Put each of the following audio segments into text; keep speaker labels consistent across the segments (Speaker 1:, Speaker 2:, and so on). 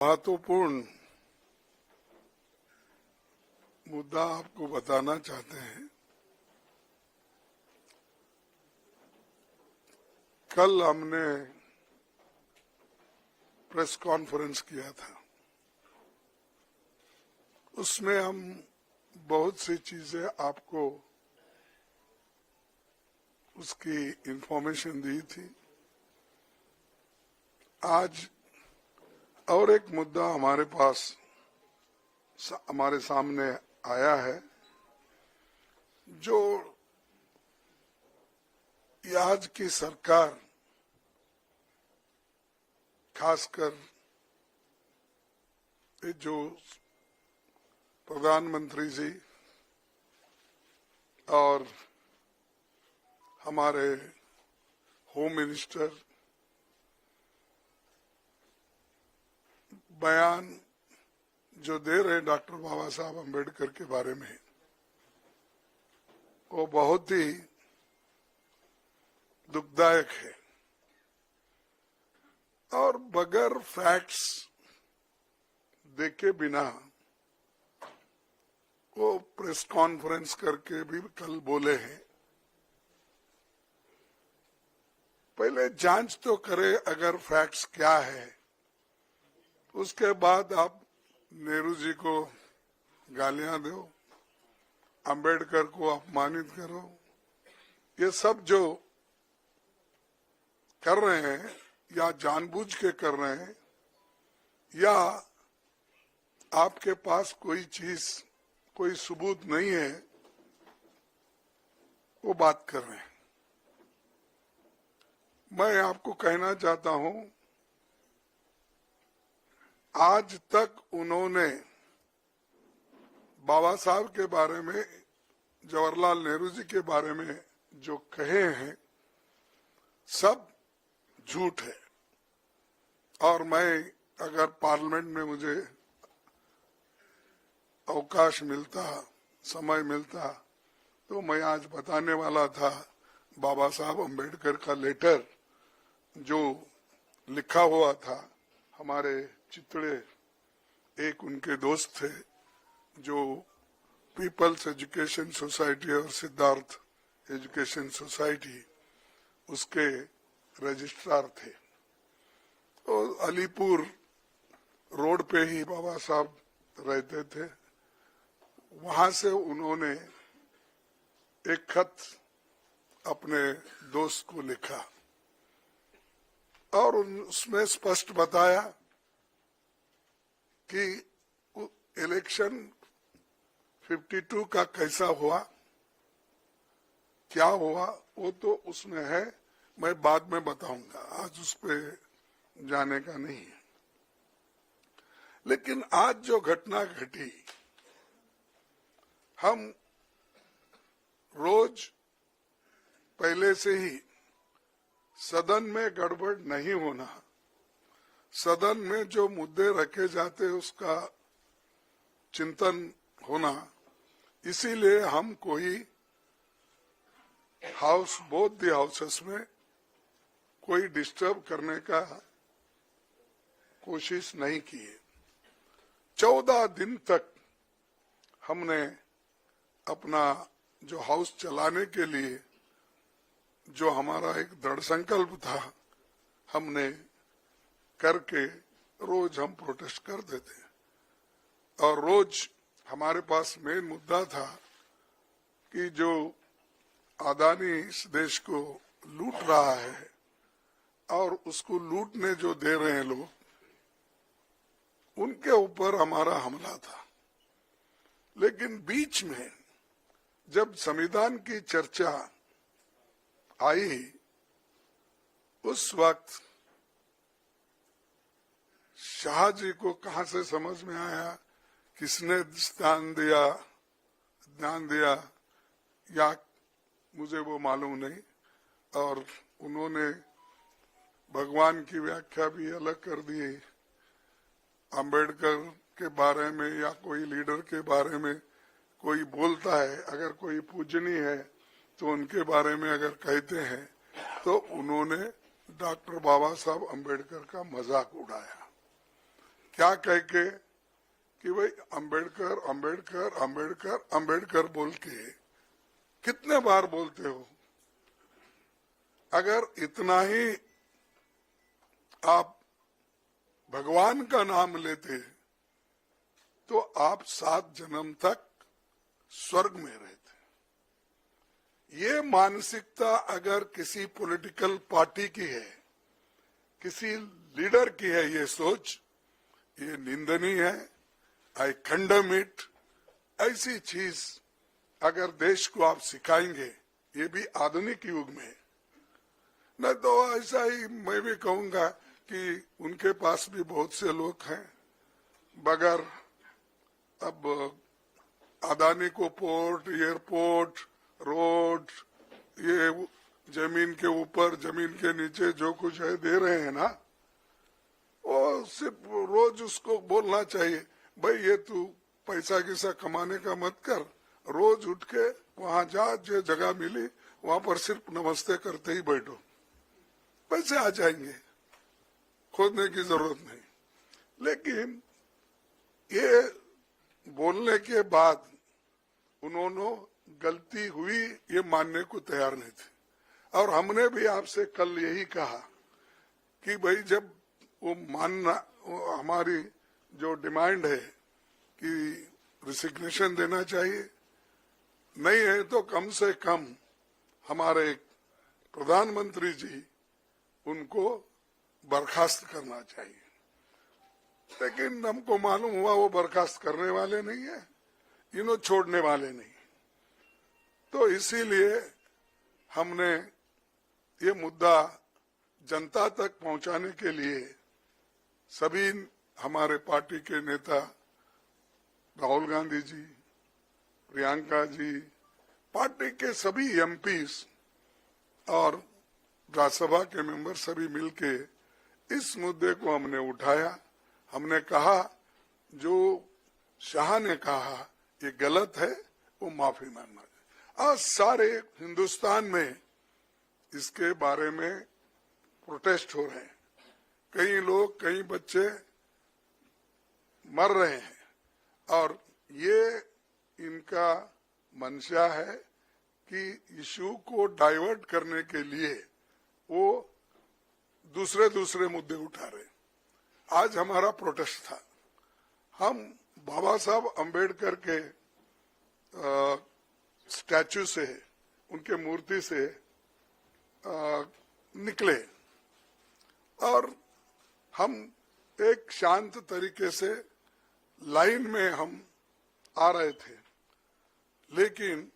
Speaker 1: महत्वपूर्ण मुद्दा आपको बताना चाहते हैं। कल हमने प्रेस कॉन्फ्रेंस किया था, उसमें हम बहुत सी चीजें आपको उसकी इंफॉर्मेशन दी थी। आज और एक मुद्दा हमारे सामने आया है, जो आज की सरकार, खासकर जो प्रधानमंत्री जी और हमारे होम मिनिस्टर बयान जो दे रहे हैं डॉक्टर बाबा साहब अम्बेडकर के बारे में, वो बहुत ही दुखदायक है और बगैर फैक्ट्स देखे बिना वो प्रेस कॉन्फ्रेंस करके भी कल बोले हैं। पहले जांच तो करे अगर फैक्ट्स क्या है, उसके बाद आप नेहरू जी को गालियां दो, अंबेडकर को अपमानित करो। ये सब जो कर रहे हैं या जानबूझ के कर रहे हैं या आपके पास कोई सबूत नहीं है, वो बात कर रहे हैं। मैं आपको कहना चाहता हूं, आज तक उन्होंने बाबा साहब के बारे में, जवाहरलाल नेहरू जी के बारे में जो कहे हैं, सब झूठ है। और मैं अगर पार्लियामेंट में मुझे अवकाश मिलता, समय मिलता, तो मैं आज बताने वाला था बाबा साहब अम्बेडकर का लेटर जो लिखा हुआ था। हमारे चितड़े एक उनके दोस्त थे जो पीपल्स एजुकेशन सोसाइटी और सिद्धार्थ एजुकेशन सोसाइटी उसके रजिस्ट्रार थे। तो अलीपुर रोड पे ही बाबा साहब रहते थे। वहां से उन्होंने एक खत अपने दोस्त को लिखा और उसमें स्पष्ट बताया कि इलेक्शन 52 का कैसा हुआ, क्या हुआ, वो तो उसमें है, मैं बाद में बताऊंगा, आज उस पे जाने का नहीं है। लेकिन आज जो घटना घटी, हम रोज पहले से ही सदन में गड़बड़ नहीं होना, सदन में जो मुद्दे रखे जाते उसका चिंतन होना, इसीलिए हम कोई बोथ द हाउसेस में कोई डिस्टर्ब करने का कोशिश नहीं की है। 14 दिन तक हमने अपना जो हाउस चलाने के लिए जो हमारा एक दृढ़ संकल्प था, हमने करके रोज हम प्रोटेस्ट कर देते और रोज हमारे पास मेन मुद्दा था कि जो अदानी इस देश को लूट रहा है और उसको लूटने जो दे रहे हैं लोग, उनके ऊपर हमारा हमला था। लेकिन बीच में जब संविधान की चर्चा आई, उस वक्त शाह जी को कहां से समझ में आया, किसने ध्यान दिया या मुझे वो मालूम नहीं, और उन्होंने भगवान की व्याख्या भी अलग कर दी। अंबेडकर के बारे में या कोई लीडर के बारे में कोई बोलता है, अगर कोई पूजनीय है तो उनके बारे में अगर कहते हैं तो उन्होंने डॉक्टर बाबा साहब अम्बेडकर का मजाक उड़ाया। क्या कह के कि भाई अंबेडकर अंबेडकर अंबेडकर अंबेडकर बोल के कितने बार बोलते हो? अगर इतना ही आप भगवान का नाम लेते तो आप 7 जन्म तक स्वर्ग में रहते। ये मानसिकता अगर किसी पॉलिटिकल पार्टी की है, किसी लीडर की है, ये सोच, ये निंदनीय है। आई कंडेम इट। ऐसी चीज अगर देश को आप सिखाएंगे, ये भी आधुनिक युग में, न तो ऐसा ही मैं भी कहूंगा कि उनके पास भी बहुत से लोग हैं, बगैर अब अदानी को पोर्ट, एयरपोर्ट, रोड, ये जमीन के ऊपर जमीन के नीचे जो कुछ है दे रहे हैं ना, वो सिर्फ रोज उसको बोलना चाहिए, भाई ये तू पैसा किसा कमाने का मत कर, रोज उठ के वहां जा, जो जगह मिली वहां पर सिर्फ नमस्ते करते ही बैठो, पैसे आ जाएंगे, खोदने की जरूरत नहीं। लेकिन ये बोलने के बाद उन्होंने गलती हुई ये मानने को तैयार नहीं थे। और हमने भी आपसे कल यही कहा कि भाई जब वो मानना, वो हमारी जो डिमांड है कि रिसिग्नेशन देना चाहिए, नहीं है तो कम से कम हमारे प्रधानमंत्री जी उनको बर्खास्त करना चाहिए। लेकिन हमको मालूम हुआ वो बर्खास्त करने वाले नहीं है, इन्हों छोड़ने वाले नहीं। तो इसीलिए हमने ये मुद्दा जनता तक पहुंचाने के लिए सभी हमारे पार्टी के नेता राहुल गांधी जी, प्रियंका जी, पार्टी के सभी एमपीस और राज्यसभा के मेंबर सभी मिलके इस मुद्दे को हमने उठाया। हमने कहा जो शाह ने कहा ये गलत है, वो माफी मांगना चाहिए। आज सारे हिंदुस्तान में इसके बारे में प्रोटेस्ट हो रहे हैं, कई लोग, कई बच्चे मर रहे हैं, और ये इनका मंशा है कि इशू को डाइवर्ट करने के लिए वो दूसरे मुद्दे उठा रहे। आज हमारा प्रोटेस्ट था, हम बाबा साहब अंबेडकर के स्टैचू से, उनके मूर्ति से निकले और हम एक शांत तरीके से लाइन में हम आ रहे थे, लेकिन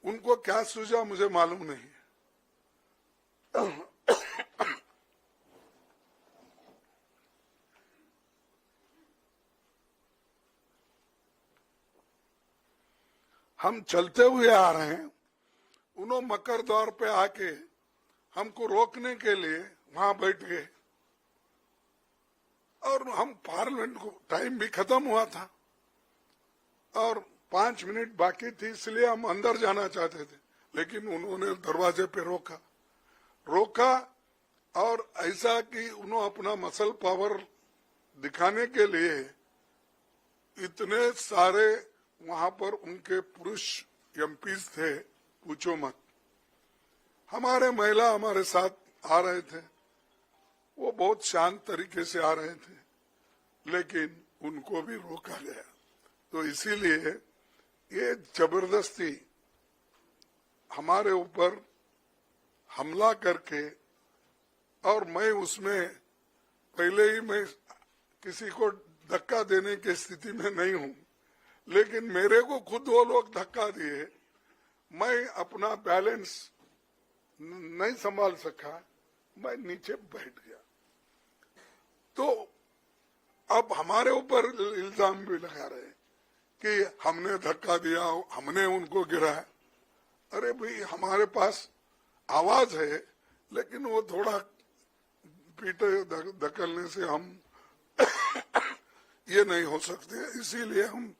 Speaker 1: उनको क्या सूझा मुझे मालूम नहीं। हम चलते हुए आ रहे हैं, उन्होंने मकर द्वार पे आके हमको रोकने के लिए वहां बैठ गए, और हम पार्लियामेंट को टाइम भी खत्म हुआ था और 5 मिनट बाकी थी, इसलिए हम अंदर जाना चाहते थे, लेकिन उन्होंने दरवाजे पे रोका और ऐसा कि उन्होंने अपना मसल पावर दिखाने के लिए इतने सारे वहां पर उनके पुरुष एमपीज थे, पूछो मत। हमारे महिला हमारे साथ आ रहे थे, वो बहुत शांत तरीके से आ रहे थे, लेकिन उनको भी रोका गया। तो इसीलिए ये जबरदस्ती हमारे ऊपर हमला करके, और मैं उसमें पहले ही मैं किसी को धक्का देने की स्थिति में नहीं हूं, लेकिन मेरे को खुद वो लोग धक्का दिए, मैं अपना बैलेंस नहीं संभाल सका, मैं नीचे बैठ गया। तो अब हमारे ऊपर इल्जाम भी लगा रहे कि हमने धक्का दिया, हमने उनको गिराया। अरे भाई, हमारे पास आवाज है, लेकिन वो थोड़ा पीटे धकलने से हम ये नहीं हो सकते। इसीलिए हम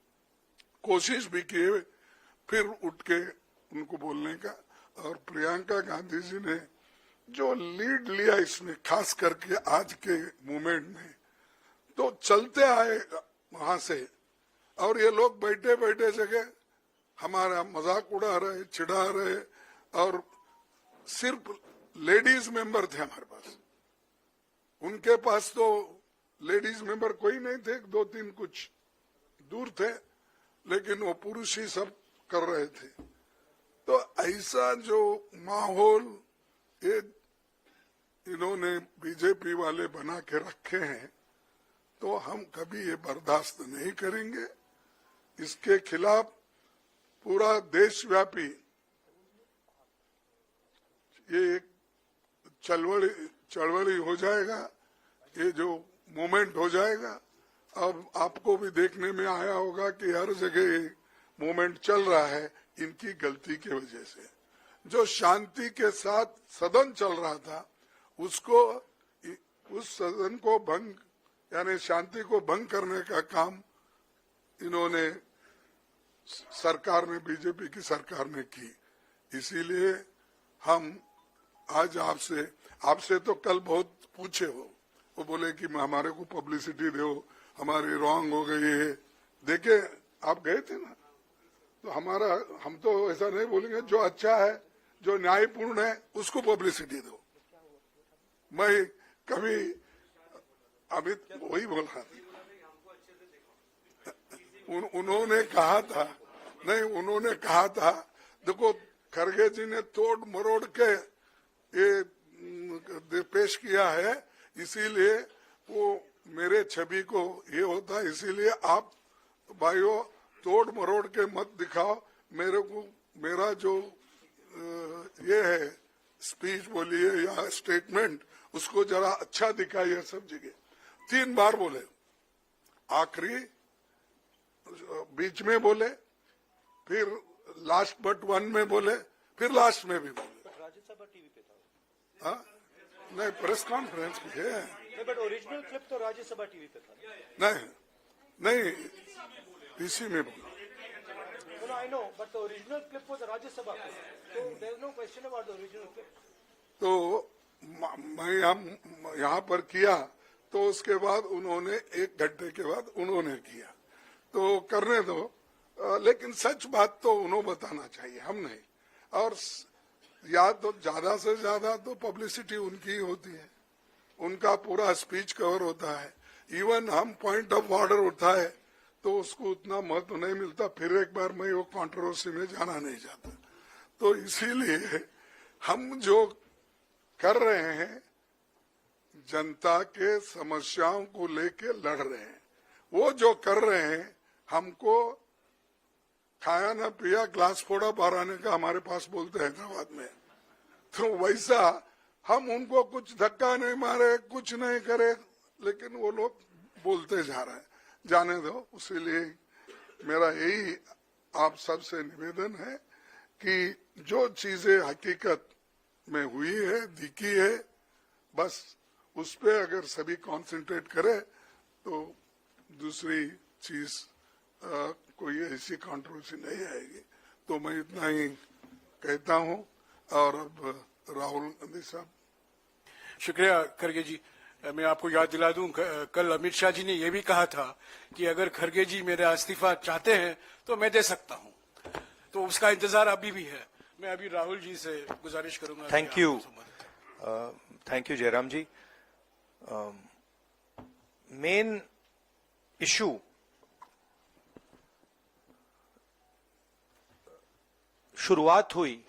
Speaker 1: कोशिश भी किए फिर उठ के उनको बोलने का। और प्रियंका गांधी जी ने जो लीड लिया इसमें, खास करके आज के मूवमेंट में, तो तो चलते आए वहां से, और ये लोग बैठे बैठे जगह हमारा मजाक उड़ा रहे, चिढ़ा रहे, और सिर्फ लेडीज मेंबर थे हमारे पास। उनके पास तो लेडीज मेंबर कोई नहीं थे, 2-3 कुछ दूर थे, लेकिन वो पुरुष ही सब कर रहे थे। तो ऐसा जो माहौल ये इन्होंने बीजेपी वाले बना के रखे हैं, तो हम कभी ये बर्दाश्त नहीं करेंगे। इसके खिलाफ पूरा देशव्यापी ये एक चळवळी हो जाएगा, ये जो मूवमेंट हो जाएगा। अब आपको भी देखने में आया होगा कि हर जगह ये मूवमेंट चल रहा है इनकी गलती की वजह से। जो शांति के साथ सदन चल रहा था, उसको उस सदन को भंग, यानी शांति को भंग करने का काम इन्होंने सरकार ने, बीजेपी की सरकार ने की। इसीलिए हम आज आपसे तो कल बहुत पूछे वो बोले कि हमारे को पब्लिसिटी दो, हमारी रॉन्ग हो गई है। देखे आप गए थे ना, तो हम तो ऐसा नहीं बोलेंगे, जो अच्छा है, जो न्यायपूर्ण है, उसको पब्लिसिटी दो। मैं कभी अभी वही बोल रहा था, उन्होंने कहा था, देखो खरगे जी ने तोड़ मरोड़ के ये पेश किया है, इसीलिए वो मेरे छवि को ये होता है, इसीलिए आप भाइयों तोड़ मरोड़ के मत दिखाओ मेरे को। मेरा जो ये है स्पीच बोलिए या स्टेटमेंट, उसको जरा अच्छा दिखाइए सब जगह। 3 बार बोले, आखिरी, बीच में बोले, फिर लास्ट बट 1 में बोले, फिर लास्ट में भी बोले।
Speaker 2: राज्यसभा टीवी पे था।
Speaker 1: हाँ, नहीं प्रेस कॉन्फ्रेंस भी है,
Speaker 2: बट ओरिजिनल क्लिप तो राज्यसभा टीवी पे था।
Speaker 1: नहीं पीसी में बोला।
Speaker 2: No, I know, but the original clip was Rajya Sabha clip. So there is no question about the original clip.
Speaker 1: तो मैं हम यहाँ पर किया, तो उसके बाद उन्होंने 1 घंटे के बाद उन्होंने किया, तो करने दो। लेकिन सच बात तो उन्होंने बताना चाहिए, हम नहीं। और या तो ज्यादा से ज्यादा तो पब्लिसिटी उनकी ही होती है, उनका पूरा स्पीच कवर होता है। इवन हम पॉइंट ऑफ ऑर्डर उठाए तो उसको उतना महत्व नहीं मिलता, फिर एक बार मैं वो कंट्रोवर्सी में जाना नहीं चाहता। तो इसीलिए हम जो कर रहे हैं, जनता के समस्याओं को लेके लड़ रहे हैं। वो जो कर रहे हैं, हमको खाया ना पिया ग्लास फोड़ा बाराने का हमारे पास बोलते हैं हैदराबाद में, तो वैसा हम उनको कुछ धक्का नहीं मारे, कुछ नहीं करे, लेकिन वो लोग बोलते जा रहे हैं। जाने दो। इसीलिए मेरा यही आप सबसे निवेदन है कि जो चीजें हकीकत में हुई है, दिखी है, बस उस पे अगर सभी कंसंट्रेट करे तो दूसरी चीज कोई ऐसी कंट्रोवर्सी नहीं आएगी। तो मैं इतना ही कहता हूं। और अब राहुल गांधी साहब।
Speaker 3: शुक्रिया खरगे जी। मैं आपको याद दिला दूं, कल अमित शाह जी ने यह भी कहा था कि अगर खरगे जी मेरा इस्तीफा चाहते हैं तो मैं दे सकता हूं, तो उसका इंतजार अभी भी है। मैं अभी राहुल जी से गुजारिश करूंगा।
Speaker 2: Thank you Jairam ji. Main issue शुरुआत हुई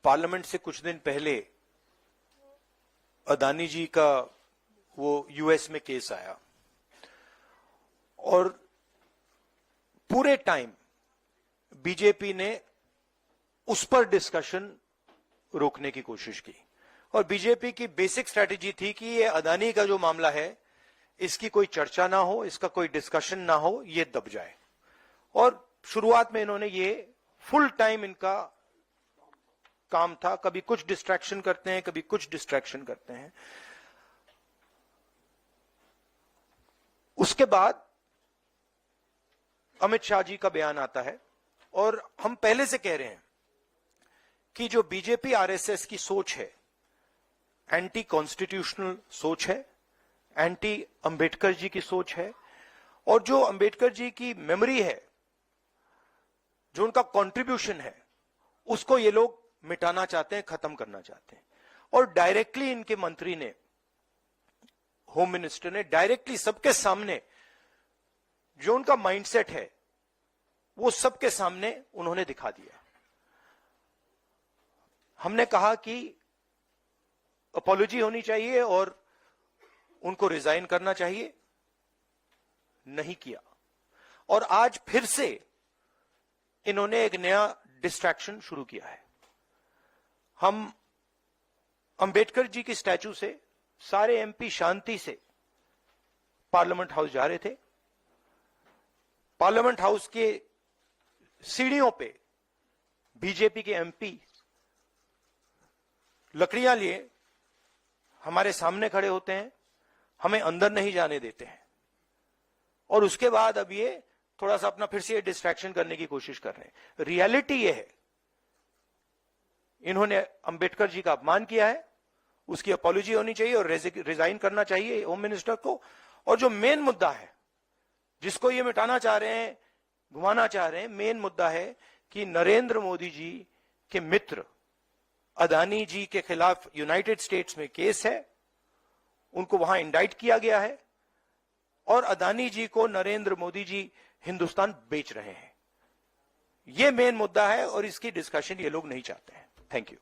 Speaker 2: पार्लियामेंट से कुछ दिन पहले, अदानी जी का वो यूएस में केस आया, और पूरे टाइम बीजेपी ने उस पर डिस्कशन रोकने की कोशिश की। और बीजेपी की बेसिक स्ट्रैटेजी थी कि ये अदानी का जो मामला है, इसकी कोई चर्चा ना हो, इसका कोई डिस्कशन ना हो, ये दब जाए। और शुरुआत में इन्होंने ये फुल टाइम इनका काम था, कभी कुछ डिस्ट्रैक्शन करते हैं, कभी कुछ डिस्ट्रैक्शन करते हैं। उसके बाद अमित शाह जी का बयान आता है, और हम पहले से कह रहे हैं कि जो बीजेपी आरएसएस की सोच है, एंटी कॉन्स्टिट्यूशनल सोच है, एंटी अंबेडकर जी की सोच है, और जो अंबेडकर जी की मेमोरी है, जो उनका कंट्रीब्यूशन है, उसको ये लोग मिटाना चाहते हैं, खत्म करना चाहते हैं। और डायरेक्टली इनके मंत्री ने, होम मिनिस्टर ने डायरेक्टली सबके सामने जो उनका माइंडसेट है वो सबके सामने उन्होंने दिखा दिया। हमने कहा कि अपॉलॉजी होनी चाहिए और उनको रिजाइन करना चाहिए, नहीं किया। और आज फिर से इन्होंने एक नया डिस्ट्रैक्शन शुरू किया है। हम अंबेडकर जी की स्टैचू से सारे एमपी शांति से पार्लियामेंट हाउस जा रहे थे। पार्लियामेंट हाउस के सीढ़ियों पे बीजेपी के एमपी लकड़ियां लिए हमारे सामने खड़े होते हैं, हमें अंदर नहीं जाने देते हैं, और उसके बाद अब ये थोड़ा सा अपना फिर से डिस्ट्रैक्शन करने की कोशिश कर रहे हैं। रियलिटी ये है, इन्होंने अंबेडकर जी का अपमान किया है, उसकी अपॉलॉजी होनी चाहिए और रिजाइन करना चाहिए होम मिनिस्टर को। और जो मेन मुद्दा है जिसको ये मिटाना चाह रहे हैं, घुमाना चाह रहे हैं, मेन मुद्दा है कि नरेंद्र मोदी जी के मित्र अदानी जी के खिलाफ यूनाइटेड स्टेट्स में केस है, उनको वहां इंडाइट किया गया है, और अदानी जी को नरेंद्र मोदी जी हिंदुस्तान बेच रहे हैं। यह मेन मुद्दा है और इसकी डिस्कशन ये लोग नहीं चाहते हैं। Thank you.